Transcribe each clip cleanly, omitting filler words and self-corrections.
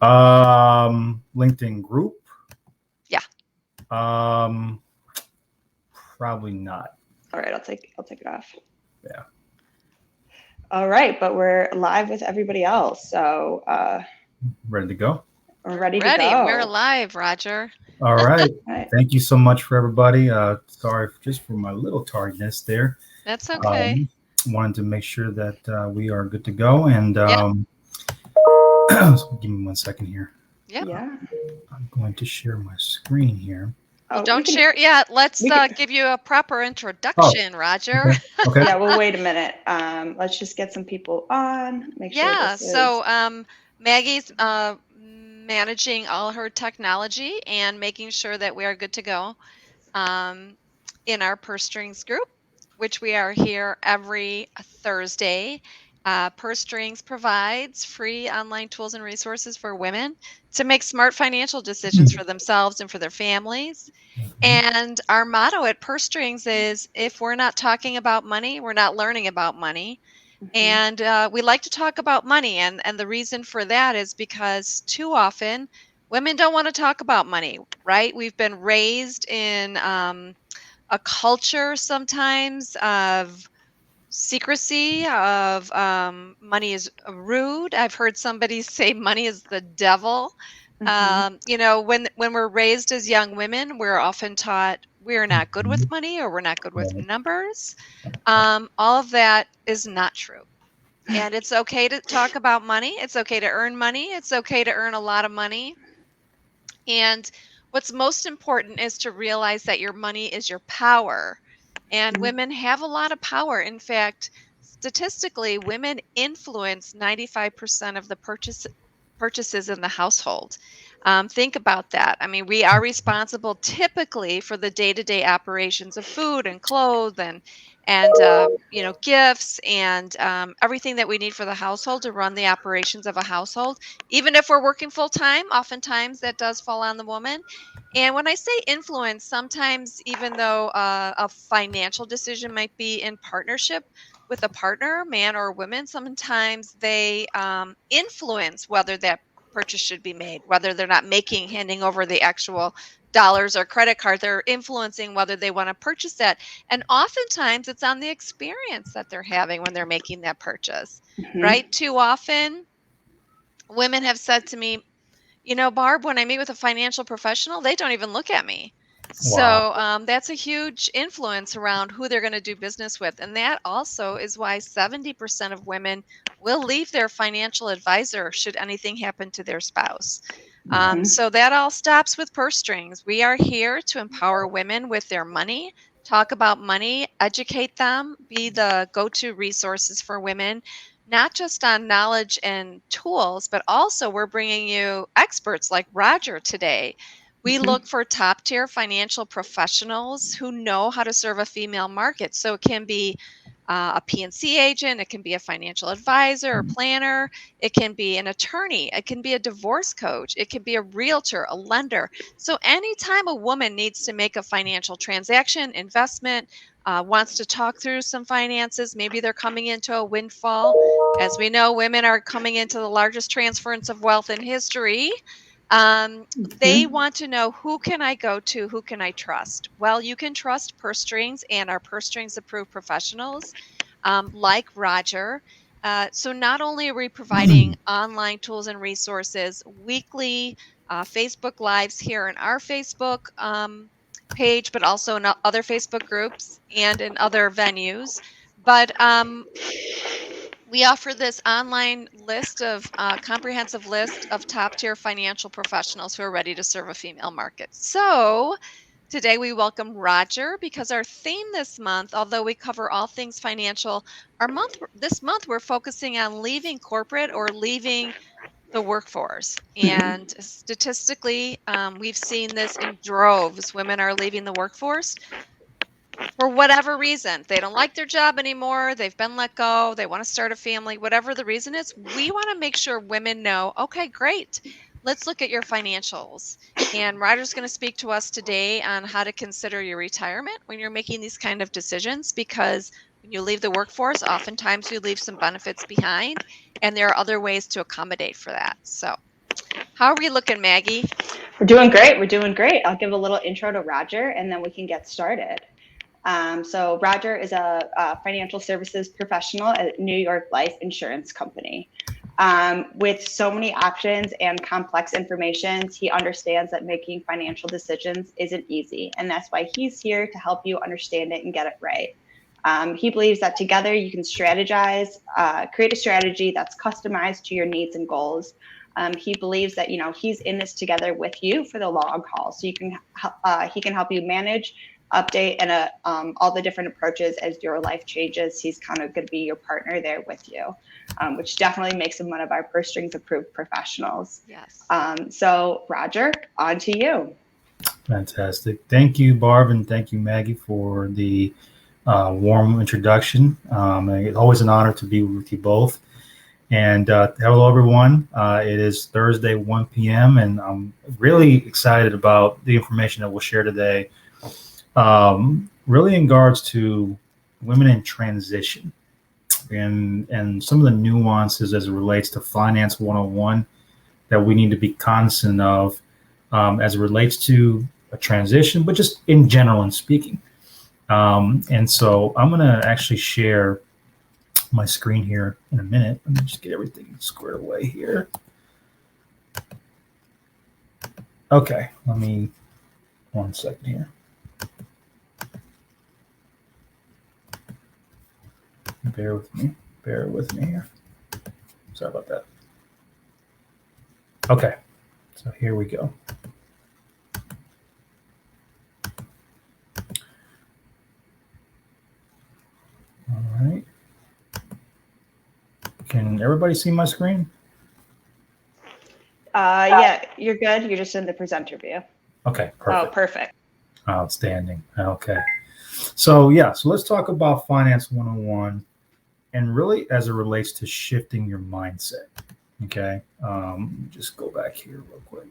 LinkedIn group. Yeah. Probably not. All right, I'll take it off. Yeah. All right, but we're live with everybody else, so Ready to go? we're ready to Ready. go. We're live, Roger. All right. All right. Thank you so much for everybody. Sorry just for my little tardiness there. That's okay. Wanted to make sure that we are good to go. And Yeah. so give me 1 second here. Yeah. Yeah. I'm going to share my screen here. Well, Oh, don't we can- share it yet. Let's we can- give you a proper introduction, Roger. Okay. Yeah, well, wait a minute. Let's just get some people on. Make sure Yeah. this is. So Maggie's managing all her technology and making sure that we are good to go in our Purse Strings group, which we are here every Thursday. Purse Strings provides free online tools and resources for women to make smart financial decisions for themselves and for their families. And our motto at Purse Strings is, if we're not talking about money, we're not learning about money. And we like to talk about money. And the reason for that is because too often women don't want to talk about money, right? We've been raised in a culture sometimes of secrecy, of money is rude. I've heard somebody say money is the devil. When we're raised as young women, we're often taught we're not good with money or we're not good with numbers. All of that is not true. And it's okay to talk about money. It's okay to earn money. It's okay to earn a lot of money. And what's most important is to realize that your money is your power. And women have a lot of power. In fact, statistically, women influence 95% of the purchases in the household. Think about that. I mean, we are responsible typically for the day-to-day operations of food and clothes and gifts and everything that we need for the household to run the operations of a household. Even if we're working full time, oftentimes that does fall on the woman. And when I say influence, sometimes even though a financial decision might be in partnership with a partner, man or woman, sometimes they influence whether that purchase should be made, whether they're not handing over the actual dollars or credit card. They're influencing whether they want to purchase that. And oftentimes it's on the experience that they're having when they're making that purchase, right? Too often women have said to me, Barb, when I meet with a financial professional, they don't even look at me. So that's a huge influence around who they're going to do business with. And that also is why 70% of women will leave their financial advisor should anything happen to their spouse. So that all stops with Purse Strings. We are here to empower women with their money, talk about money, educate them, be the go-to resources for women, not just on knowledge and tools, but also we're bringing you experts like Roger today. We look for top tier financial professionals who know how to serve a female market. So it can be a PNC agent, it can be a financial advisor or planner, it can be an attorney, it can be a divorce coach, it can be a realtor, a lender. So anytime a woman needs to make a financial transaction, investment, wants to talk through some finances, maybe they're coming into a windfall. As we know, women are coming into the largest transference of wealth in history. They want to know, who can I go to? Who can I trust? Well, you can trust Purse Strings and our Purse Strings approved professionals like Roger. So not only are we providing online tools and resources, weekly Facebook Lives here in our Facebook page, but also in other Facebook groups and in other venues. But we offer this online list of comprehensive list of top tier financial professionals who are ready to serve a female market. So today we welcome Roger because our theme this month, although we cover all things financial, this month we're focusing on leaving corporate or leaving the workforce. And statistically, we've seen this in droves. Women are leaving the workforce for whatever reason. They don't like their job anymore. They've been let go. They want to start a family, whatever the reason is. We want to make sure women know, okay, great. Let's look at your financials. And Roger's going to speak to us today on how to consider your retirement when you're making these kind of decisions, because when you leave the workforce, oftentimes you leave some benefits behind, and there are other ways to accommodate for that. So How are we looking, Maggie? We're doing great. We're doing great. I'll give a little intro to Roger and then we can get started. So Roger is a financial services professional at New York Life Insurance Company. With so many options and complex information, he understands that making financial decisions isn't easy. And that's why he's here to help you understand it and get it right. He believes that together you can strategize, create a strategy that's customized to your needs and goals. He believes that, he's in this together with you for the long haul. So he can help you manage, update, and all the different approaches as your life changes. He's kind of going to be your partner there with you, which definitely makes him one of our purse strings approved professionals. Yes. So Roger, on to you. Fantastic. Thank you, Barb, and thank you, Maggie, for the warm introduction. It's always an honor to be with you both. And hello, everyone. It is Thursday, 1 p.m., and I'm really excited about the information that we'll share today. Really in regards to women in transition and some of the nuances as it relates to Finance 101 that we need to be cognizant of as it relates to a transition, but just in general and speaking. And so I'm going to actually share my screen here in a minute. Let me just get everything squared away here. Okay, let me 1 second here. Bear with me here. Sorry about that. Okay, so here we go. All right. Can everybody see my screen? Yeah, you're good. You're just in the presenter view. Okay, perfect. Oh, perfect. Outstanding. Okay. So let's talk about Finance 101 and really as it relates to shifting your mindset. Okay. Just go back here real quick.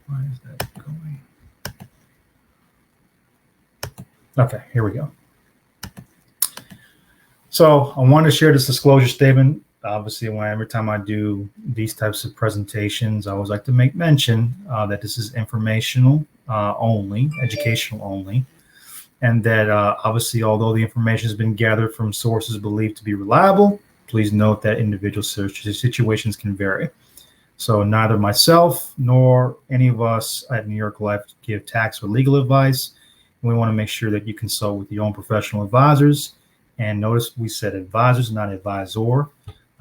Why is that going? Okay, here we go. So I want to share this disclosure statement. Obviously, every time I do these types of presentations, I always like to make mention that this is informational only, educational only, and that obviously, although the information has been gathered from sources believed to be reliable, please note that individual situations can vary. So neither myself nor any of us at New York Life give tax or legal advice. We want to make sure that you consult with your own professional advisors. And notice we said advisors, not advisor,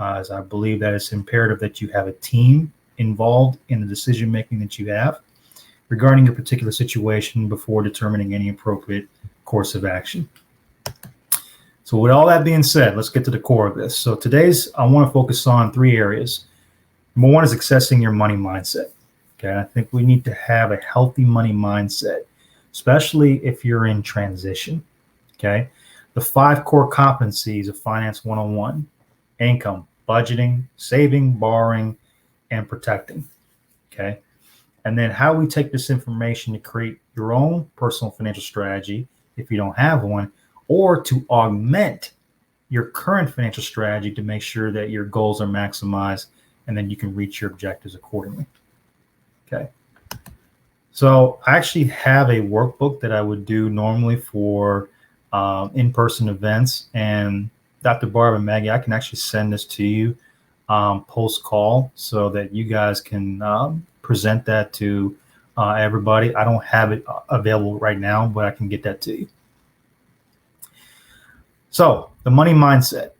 as I believe that it's imperative that you have a team involved in the decision making that you have regarding a particular situation before determining any appropriate course of action. So with all that being said, let's get to the core of this. So I want to focus on 3 areas. Number 1 is accessing your money mindset. Okay, I think we need to have a healthy money mindset, especially if you're in transition. Okay. The 5 core competencies of Finance 101: income, budgeting, saving, borrowing, and protecting. Okay. And then how we take this information to create your own personal financial strategy if you don't have one, or to augment your current financial strategy to make sure that your goals are maximized and then you can reach your objectives accordingly. Okay. So I actually have a workbook that I would do normally for in-person events, and Dr. Barb and Maggie, I can actually send this to you post-call so that you guys can present that to everybody. I don't have it available right now, but I can get that to you. So the money mindset,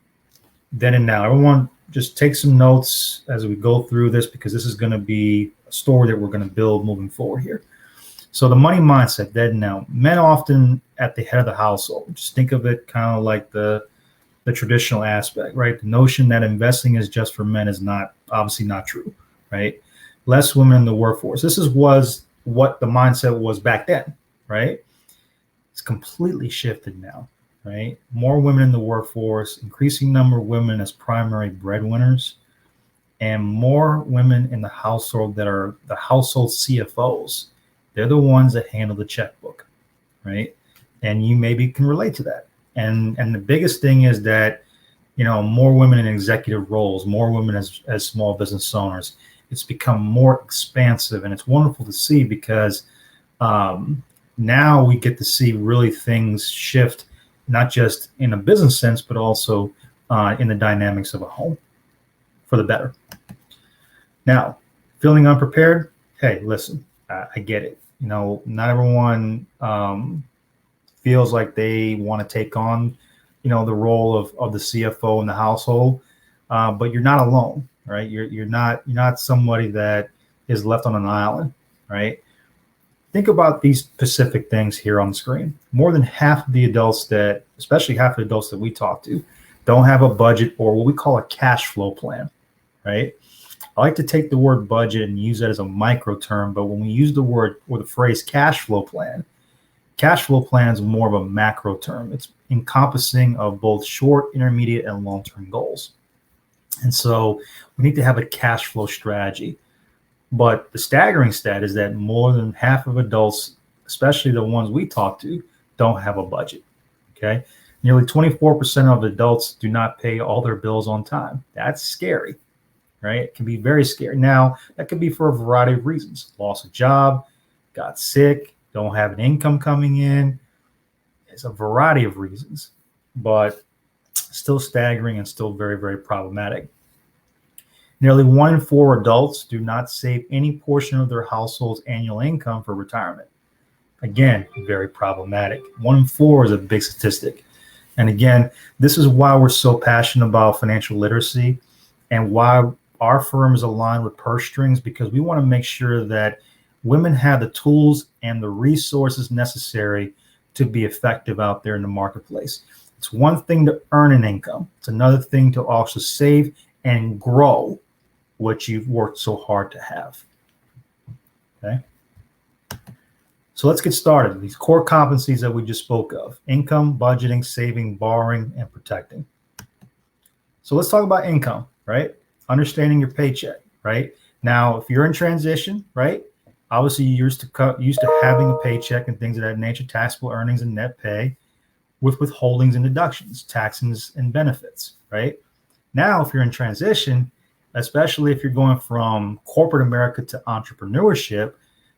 then and now. Everyone just take some notes as we go through this, because this is going to be a story that we're going to build moving forward here. So the money mindset, then and now. Men often at the head of the household. Just think of it kind of like the traditional aspect, right? The notion that investing is just for men is obviously not true, right? Less women in the workforce. This was what the mindset was back then, right? It's completely shifted now, right? More women in the workforce, increasing number of women as primary breadwinners, and more women in the household that are the household CFOs. They're the ones that handle the checkbook, right? And you maybe can relate to that. And the biggest thing is that, more women in executive roles, more women as small business owners. It's become more expansive, and it's wonderful to see because now we get to see really things shift, not just in a business sense, but also in the dynamics of a home for the better. Now, feeling unprepared, hey, listen, I get it. Not everyone feels like they want to take on, the role of the CFO in the household, but you're not alone, right? You're not somebody that is left on an island, right? Think about these specific things here on the screen. More than half of the adults especially half of the adults that we talk to, don't have a budget or what we call a cash flow plan, right? I like to take the word budget and use that as a micro term, but when we use the word or the phrase cash flow plan is more of a macro term. It's encompassing of both short, intermediate, and long-term goals. And so we need to have a cash flow strategy. But the staggering stat is that more than half of adults, especially the ones we talk to, don't have a budget. Okay. Nearly 24% of adults do not pay all their bills on time. That's scary, right? It can be very scary. Now, that could be for a variety of reasons. Lost a job, got sick, don't have an income coming in. It's a variety of reasons, but still staggering and still very, very problematic. Nearly 1 in 4 adults do not save any portion of their household's annual income for retirement. Again, very problematic. 1 in 4 is a big statistic. And again, this is why we're so passionate about financial literacy and why our firm is aligned with Purse Strings, because we want to make sure that women have the tools and the resources necessary to be effective out there in the marketplace. It's one thing to earn an income. It's another thing to also save and grow what you've worked so hard to have. Okay. So let's get started. These core competencies that we just spoke of: income, budgeting, saving, borrowing, and protecting. So let's talk about income, right? Understanding your paycheck, right? Now, if you're in transition, right? Obviously, you're used to having a paycheck and things of that nature, taxable earnings and net pay with withholdings and deductions, taxes and benefits, right? Now, if you're in transition, especially if you're going from corporate America to entrepreneurship,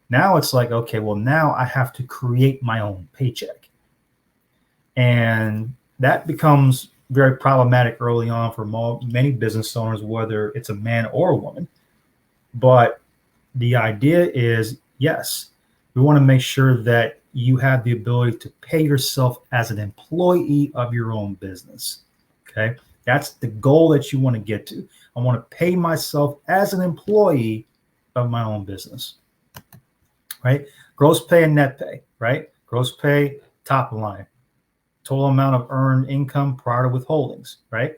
now it's like, okay, well, now I have to create my own paycheck. And that becomes very problematic early on for many business owners, whether it's a man or a woman. But the idea is, yes, we want to make sure that you have the ability to pay yourself as an employee of your own business. Okay. That's the goal that you want to get to. I want to pay myself as an employee of my own business, right? Gross pay and net pay, right? Gross pay, top line, total amount of earned income prior to withholdings, right?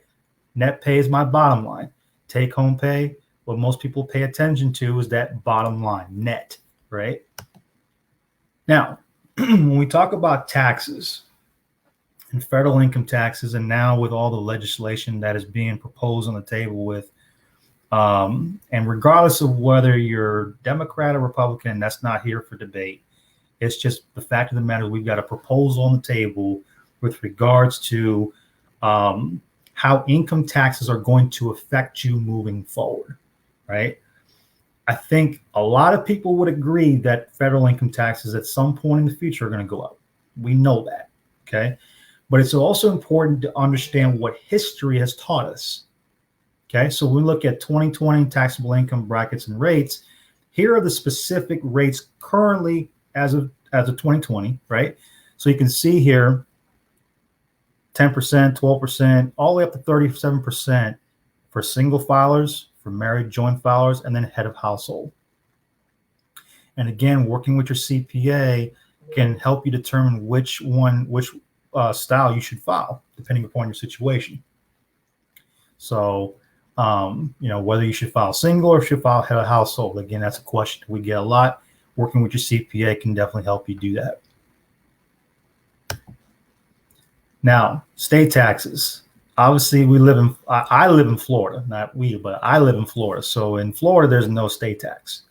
Net pay is my bottom line. Take home pay, what most people pay attention to is that bottom line, net, right? Now, when we talk about taxes and federal income taxes, and now with all the legislation that is being proposed on the table with, and regardless of whether you're Democrat or Republican, that's not here for debate. It's just the fact of the matter, we've got a proposal on the table with regards to how income taxes are going to affect you moving forward, right? I think a lot of people would agree that federal income taxes at some point in the future are going to go up. We know that, okay? But it's also important to understand what history has taught us, okay? So we look at 2020 taxable income brackets and rates. Here are the specific rates currently as of 2020, right? So you can see here, 10%, 12%, all the way up to 37% for single filers, for married joint filers, and then head of household. And again, working with your CPA can help you determine which style you should file, depending upon your situation. So, whether you should file single or if you should file head of household. Again, that's a question we get a lot. Working with your CPA can definitely help you do that. Now, state taxes. Obviously, I live in Florida, not we, but I live in Florida. So in Florida, there's no state tax.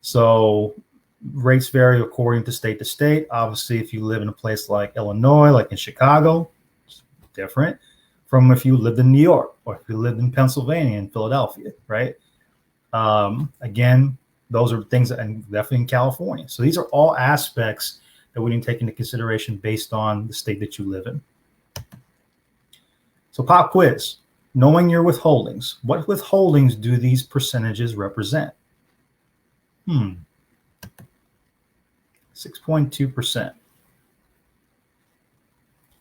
So rates vary according to state. Obviously, if you live in a place like Illinois, like in Chicago, it's different. from if you lived in New York or if you lived in Pennsylvania and Philadelphia, right? Again, those are things, and definitely in California. So these are all aspects that we need to take into consideration based on the state that you live in. So pop quiz, knowing your withholdings. What withholdings do these percentages represent? 6.2%.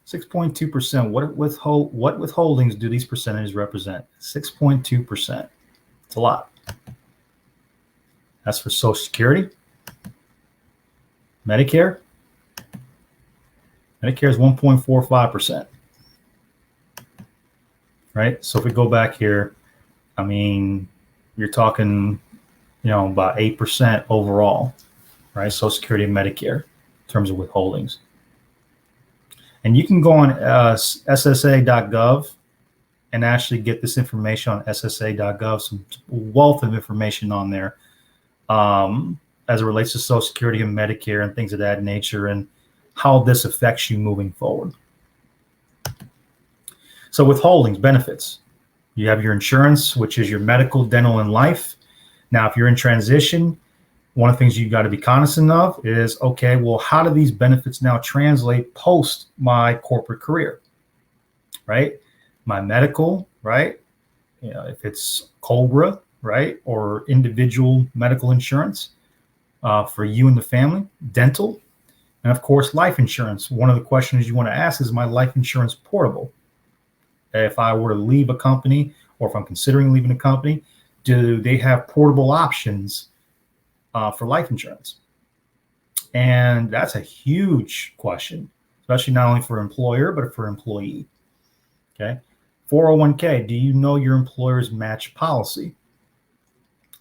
6.2%. What withholdings do these percentages represent? 6.2%. It's a lot. That's for Social Security. Medicare. Medicare is 1.45%. Right? So if we go back here, I mean, you're talking, about 8% overall, right? Social Security and Medicare in terms of withholdings. And you can go on SSA.gov and actually get this information on SSA.gov, some wealth of information on there as it relates to Social Security and Medicare and things of that nature and how this affects you moving forward. So withholdings, benefits. You have your insurance, which is your medical, dental, and life. Now, if you're in transition, one of the things you got to be cognizant of is, okay, well, how do these benefits now translate post my corporate career, right? My medical, right? If it's COBRA, right? Or individual medical insurance for you and the family, dental, and of course, life insurance. One of the questions you want to ask is, my life insurance portable? If I were to leave a company, or if I'm considering leaving a company, do they have portable options for life insurance? And that's a huge question, especially not only for employer, but for employee. Okay. 401k, do you know your employer's match policy?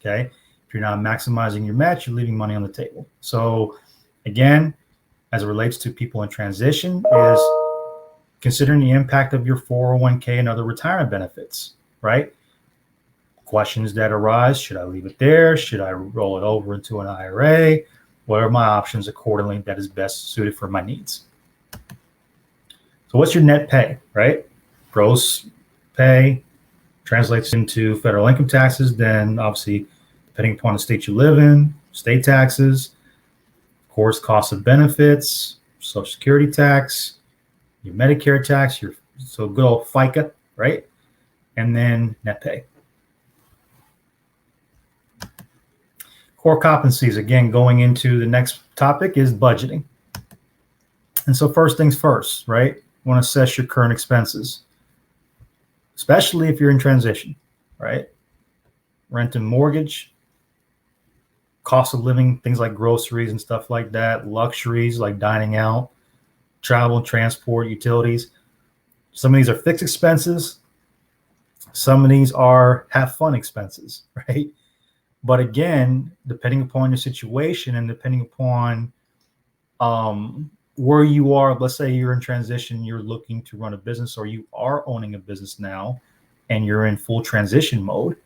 Okay. If you're not maximizing your match, you're leaving money on the table. So again, as it relates to people in transition, is considering the impact of your 401k and other retirement benefits, right? Questions that arise: should I leave it there? Should I roll it over into an IRA? What are my options accordingly that is best suited for my needs? So what's your net pay, right? Gross pay translates into federal income taxes. Then obviously, depending upon the state you live in, state taxes, of course, cost of benefits, Social Security tax, your Medicare tax, so good old FICA, right? And then net pay. Core competencies, again, going into the next topic, is budgeting. And so first things first, right? You want to assess your current expenses, especially if you're in transition, right? Rent and mortgage, cost of living, things like groceries and stuff like that, luxuries like dining out, travel, transport, utilities. Some of these are fixed expenses. Some of these are have fun expenses, right? But again, depending upon your situation and depending upon where you are, let's say you're in transition, you're looking to run a business, or you are owning a business now and you're in full transition mode,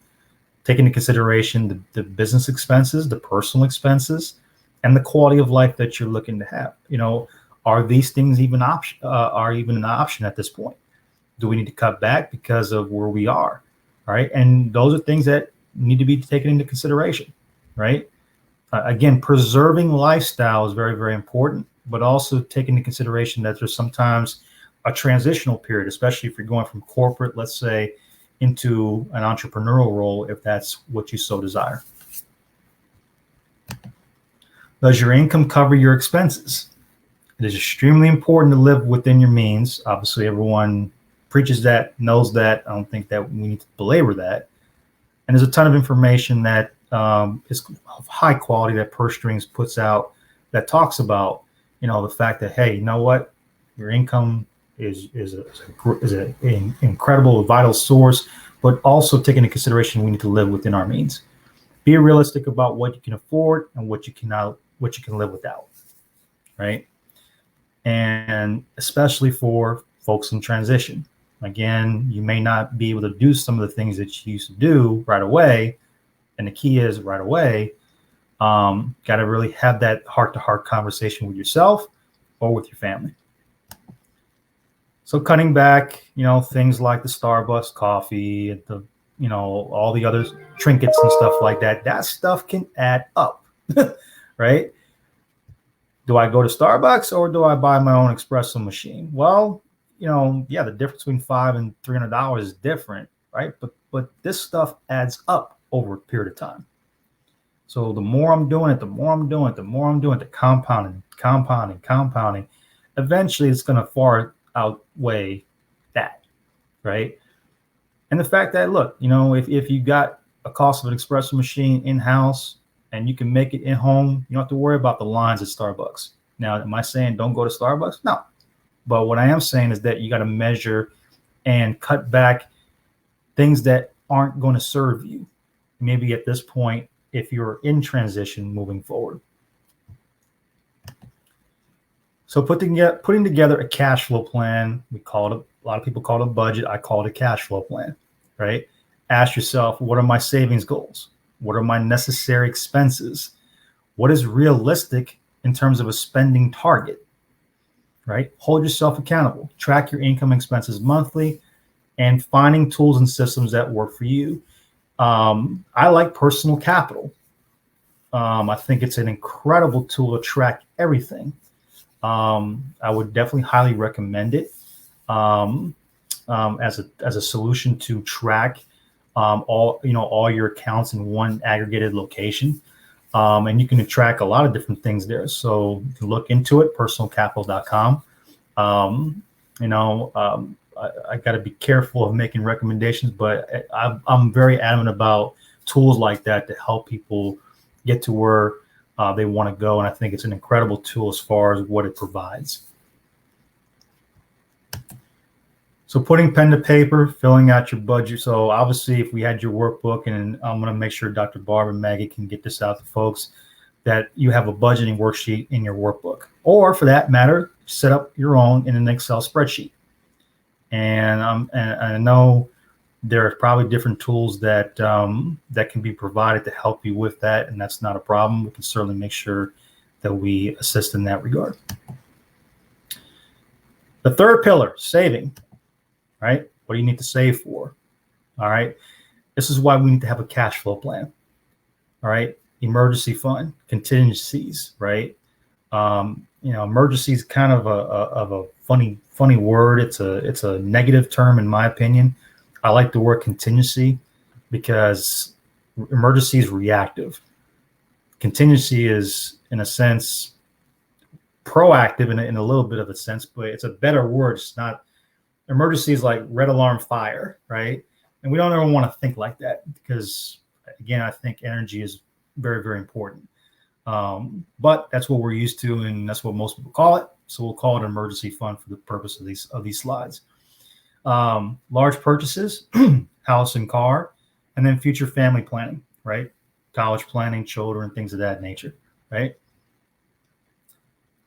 take into consideration the business expenses, the personal expenses, and the quality of life that you're looking to have. Are these things even an option at this point? Do we need to cut back because of where we are? Right. And those are things that need to be taken into consideration, right? Again, preserving lifestyle is very, very important, but also take into consideration that there's sometimes a transitional period, especially if you're going from corporate, let's say, into an entrepreneurial role, if that's what you so desire. Does your income cover your expenses? It is extremely important to live within your means. Obviously, everyone preaches that, knows that. I don't think that we need to belabor that. And there's a ton of information that is of high quality that Purse Strings puts out that talks about, the fact that, hey, you know what, your income is an incredible, vital source, but also take into consideration we need to live within our means. Be realistic about what you can afford and what you can live without, right? And especially for folks in transition. Again, you may not be able to do some of the things that you used to do right away. And the key is right away, got to really have that heart-to-heart conversation with yourself or with your family. So cutting back, things like the Starbucks coffee, all the other trinkets and stuff like that, that stuff can add up, right? Do I go to Starbucks or do I buy my own espresso machine? Well, yeah, the difference between $500 and $300 is different, right? But this stuff adds up over a period of time. So the more I'm doing it, the compounding. Eventually, it's going to far outweigh that, right? And the fact that, look, if you got a cost of an espresso machine in-house and you can make it in home, you don't have to worry about the lines at Starbucks. Now, am I saying don't go to Starbucks? No. But what I am saying is that you got to measure and cut back things that aren't going to serve you. Maybe at this point, if you're in transition moving forward. So putting together a cash flow plan, a lot of people call it a budget. I call it a cash flow plan, right? Ask yourself, what are my savings goals? What are my necessary expenses? What is realistic in terms of a spending target, right? Hold yourself accountable. Track your income and expenses monthly and finding tools and systems that work for you. I like Personal Capital. I think it's an incredible tool to track everything. I would definitely highly recommend it as a solution to track all your accounts in one aggregated location. And you can track a lot of different things there. So you can look into it, personalcapital.com. I got to be careful of making recommendations, but I'm very adamant about tools like that to help people get to where they want to go. And I think it's an incredible tool as far as what it provides. So putting pen to paper, filling out your budget. So obviously, if we had your workbook, and I'm going to make sure Dr. Barb and Maggie can get this out to folks, that you have a budgeting worksheet in your workbook, or for that matter, set up your own in an Excel spreadsheet. And I know there are probably different tools that can be provided to help you with that, and that's not a problem. We can certainly make sure that we assist in that regard. The third pillar, saving, right? What do you need to save for? All right. This is why we need to have a cash flow plan. All right. Emergency fund, contingencies, right? Emergency is kind of a funny word. It's a negative term in my opinion. I like the word contingency because emergency is reactive. Contingency is, in a sense, proactive in a little bit of a sense, but it's a better word. It's not. Emergency is like red alarm fire, right? And we don't ever want to think like that because, again, I think energy is very, very important. But that's what we're used to, and that's what most people call it. So we'll call it an emergency fund for the purpose of these slides. Large purchases, house and car, and then future family planning, right? College planning, children, things of that nature, right?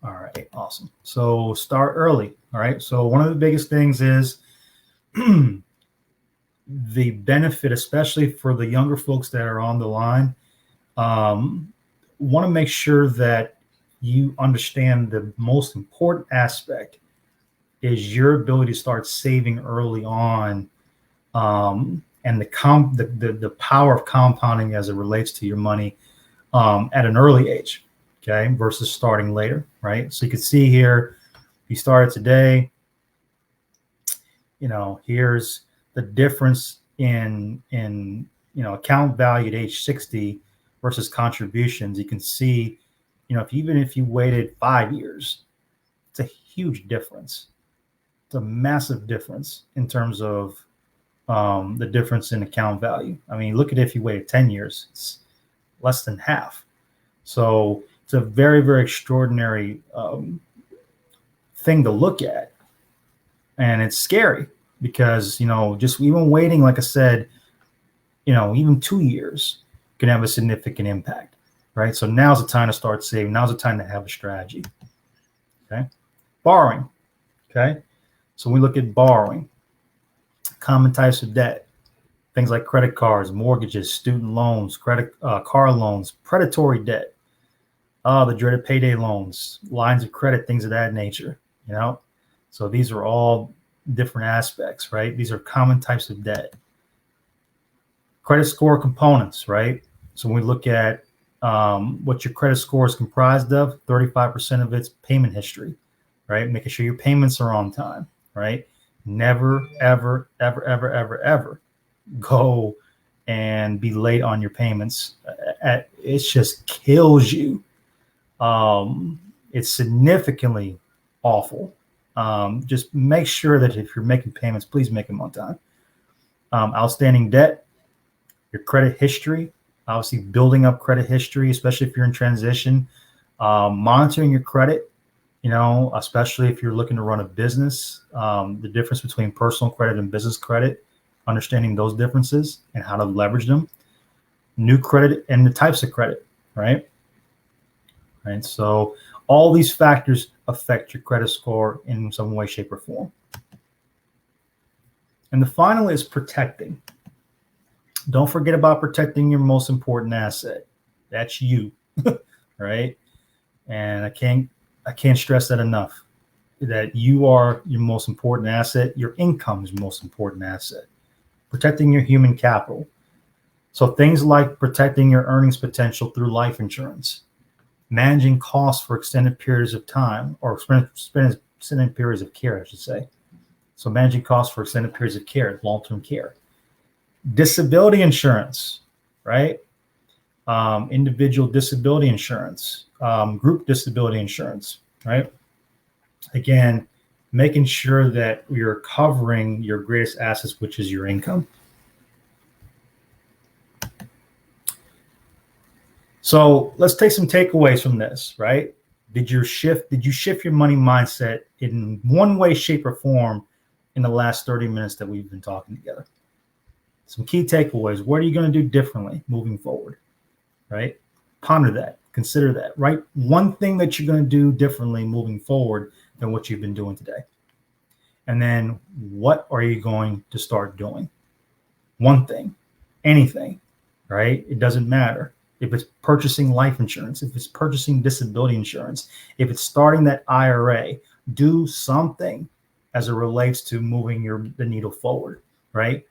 All right, awesome. So start early. All right. So one of the biggest things is the benefit, especially for the younger folks that are on the line, want to make sure that you understand the most important aspect is your ability to start saving early on, and the power of compounding as it relates to your money at an early age, okay, versus starting later, right? So you can see here, if you started today, here's the difference in account value at age 60 versus contributions. You can see, even if you waited 5 years, it's a huge difference. It's a massive difference in terms of the difference in account value. I mean, look at if you waited 10 years, it's less than half. So it's a very, very extraordinary thing to look at. And it's scary because, just even waiting, like I said, even 2 years can have a significant impact, right? So now's the time to start saving. Now's the time to have a strategy, okay? Borrowing, okay? So we look at borrowing, common types of debt, things like credit cards, mortgages, student loans, car loans, predatory debt, the dreaded payday loans, lines of credit, things of that nature, So these are all different aspects, right? These are common types of debt. Credit score components, right? So when we look at what your credit score is comprised of, 35% of it's payment history, right? Making sure your payments are on time, right? Never, ever, ever, ever, ever, ever go and be late on your payments. It just kills you. It's significantly awful. Just make sure that if you're making payments, please make them on time. Outstanding debt, your credit history, obviously building up credit history, especially if you're in transition, monitoring your credit, especially if you're looking to run a business, the difference between personal credit and business credit, understanding those differences and how to leverage them, new credit and the types of credit, right? Right. So all these factors affect your credit score in some way, shape, or form. And the final is protecting. Don't forget about protecting your most important asset. That's you, right? And I can't stress that enough, that you are your most important asset. Your income is your most important asset. Protecting your human capital. So things like protecting your earnings potential through life insurance, managing costs for extended periods of time, or extended periods of care, I should say. So managing costs for extended periods of care, long-term care. Disability insurance, right? Individual disability insurance, group disability insurance, right? Again, making sure that you're covering your greatest assets, which is your income. So let's take some takeaways from this, right? Did you shift your money mindset in one way, shape, or form in the last 30 minutes that we've been talking together? Some key takeaways. What are you going to do differently moving forward, right? Ponder that. Consider that, right? One thing that you're going to do differently moving forward than what you've been doing today. And then what are you going to start doing? One thing, anything, right? It doesn't matter. If it's purchasing life insurance, if it's purchasing disability insurance, if it's starting that IRA, do something as it relates to moving the needle forward, right?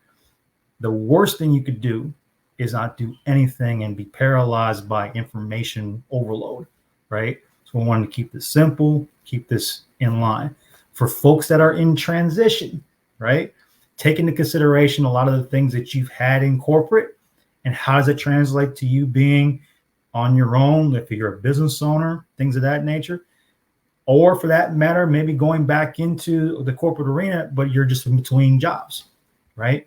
The worst thing you could do is not do anything and be paralyzed by information overload, right? So we wanted to keep this simple, keep this in line. For folks that are in transition, right? Take into consideration a lot of the things that you've had in corporate, and how does it translate to you being on your own, if you're a business owner, things of that nature, or for that matter, maybe going back into the corporate arena, but you're just in between jobs, right?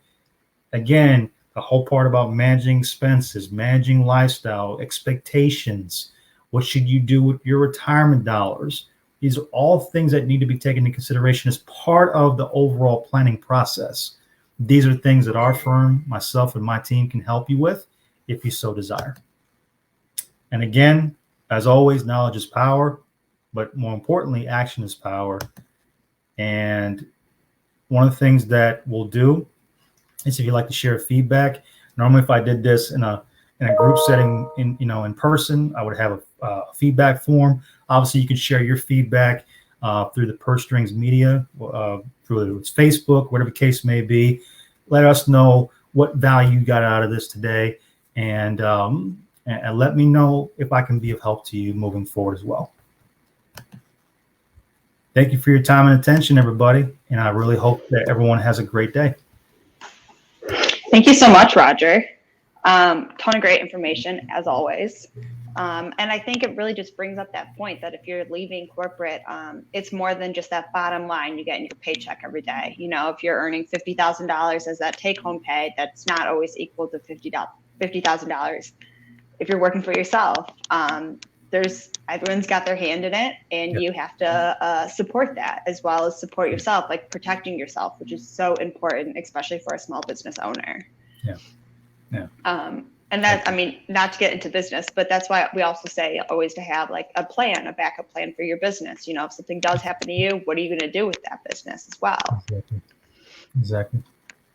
Again, the whole part about managing expenses, managing lifestyle, expectations, what should you do with your retirement dollars? These are all things that need to be taken into consideration as part of the overall planning process. These are things that our firm, myself, and my team can help you with if you so desire. And again, as always, knowledge is power, but more importantly, action is power. And one of the things that we'll do is, if you'd like to share feedback, normally if I did this in a group setting in person, I would have a feedback form. Obviously, you can share your feedback through the Purse Strings Media, through its Facebook, whatever the case may be. Let us know what value you got out of this today, and let me know if I can be of help to you moving forward as well. Thank you for your time and attention, everybody, and I really hope that everyone has a great day. Thank you so much, Roger. Ton of great information, as always. And I think it really just brings up that point that if you're leaving corporate, it's more than just that bottom line you get in your paycheck every day. If you're earning $50,000 as that take-home pay, that's not always equal to $50,000. If you're working for yourself, everyone's got their hand in it, and you have to support that, as well as support yourself, like protecting yourself, which is so important, especially for a small business owner. Yeah. And that, not to get into business, but that's why we also say always to have like a backup plan for your business. If something does happen to you, what are you going to do with that business as well? Exactly.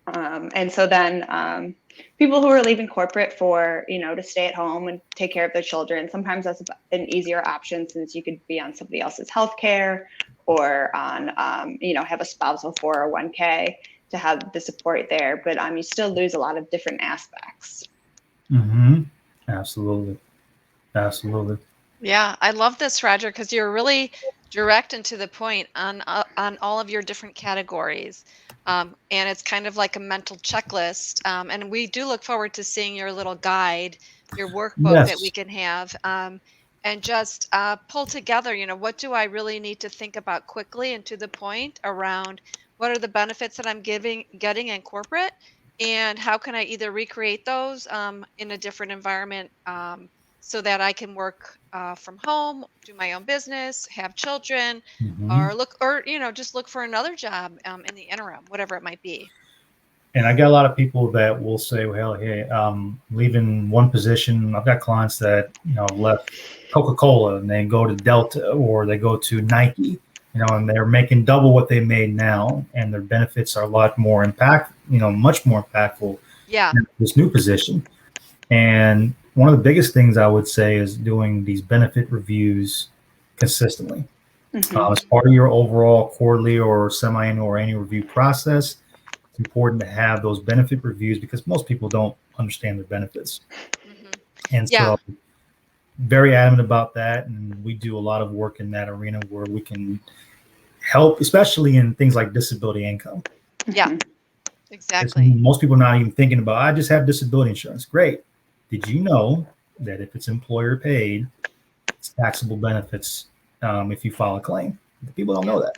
And so then people who are leaving corporate for, to stay at home and take care of their children, sometimes that's an easier option, since you could be on somebody else's healthcare, or on, have a spousal 401k to have the support there. But you still lose a lot of different aspects. Mm-hmm. Absolutely. Absolutely. Yeah, I love this, Roger, because you're really direct and to the point on all of your different categories, and it's kind of like a mental checklist. And we do look forward to seeing your little guide, your workbook that we Yes. can have, and just pull together. What do I really need to think about quickly and to the point around what are the benefits that I'm getting in corporate, and how can I either recreate those in a different environment. So that I can work from home, do my own business, have children, Mm-hmm. or just look for another job in the interim, whatever it might be. And I get a lot of people that will say, well, hey, leaving one position. I've got clients that, left Coca-Cola and they go to Delta or they go to Nike, and they're making double what they made now. And their benefits are a lot more much more impactful Yeah. in this new position. And one of the biggest things I would say is doing these benefit reviews consistently. As part of your overall quarterly or semi-annual or annual review process, it's important to have those benefit reviews because most people don't understand their benefits. And Yeah. so very adamant about that. And we do a lot of work in that arena where we can help, especially in things like disability income. Yeah, Because exactly. most people are not even thinking about, I just have disability insurance. Great. Did you know that if it's employer paid, it's taxable benefits if you file a claim? People don't know that.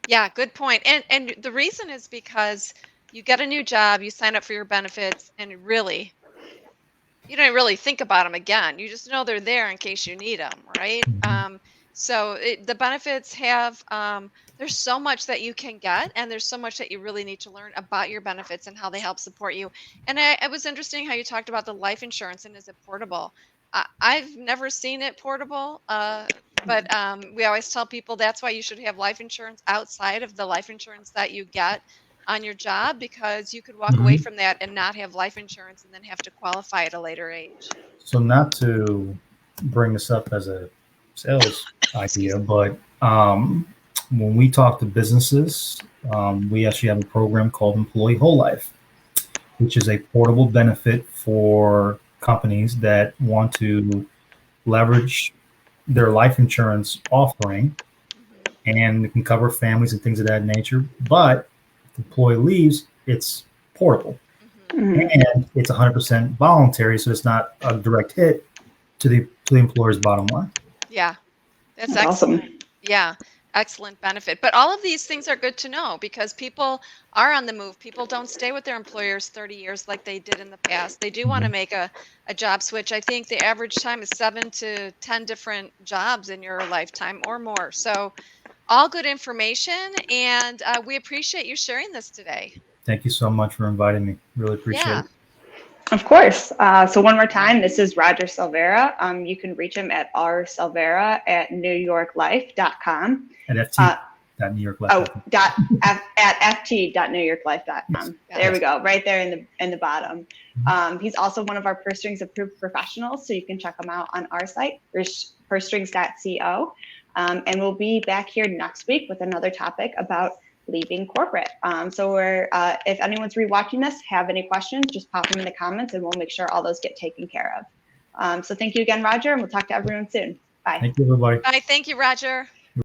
Yeah, good point. And the reason is because you get a new job, you sign up for your benefits, and you don't really think about them again. You just know they're there in case you need them, right? So the benefits have, there's so much that you can get, and there's so much that you really need to learn about your benefits and how they help support you. And it was interesting how you talked about the life insurance and is it portable? I've never seen it portable, but we always tell people that's why you should have life insurance outside of the life insurance that you get on your job, because you could walk away from that and not have life insurance and then have to qualify at a later age. So not to bring this up as a sales idea, but when we talk to businesses, we actually have a program called Employee Whole Life, which is a portable benefit for companies that want to leverage their life insurance offering, and it can cover families and things of that nature. But if the employee leaves, it's portable. And it's 100% voluntary, so it's not a direct hit to the employer's bottom line. Yeah, that's awesome. excellent. Yeah, excellent benefit. But all of these things are good to know because people are on the move. People don't stay with their employers 30 years like they did in the past. They do want to make a job switch. I think the average time is 7 to 10 different jobs in your lifetime or more. So all good information, and we appreciate you sharing this today. Thank you so much for inviting me. Really appreciate it. Of course. So one more time, this is Roger Silvera. You can reach him at rsilvera@newyorklife.com. At ft.newyorklife.com. At ft.newyorklife.com. There we go, right there in the bottom. He's also one of our Purse Strings approved professionals, so you can check him out on our site, pursestrings.co. And we'll be back here next week with another topic about leaving corporate. So if anyone's rewatching this, have any questions, just pop them in the comments and we'll make sure all those get taken care of. So thank you again, Roger, and we'll talk to everyone soon. Bye. Thank you, everybody. Bye. Thank you, Roger.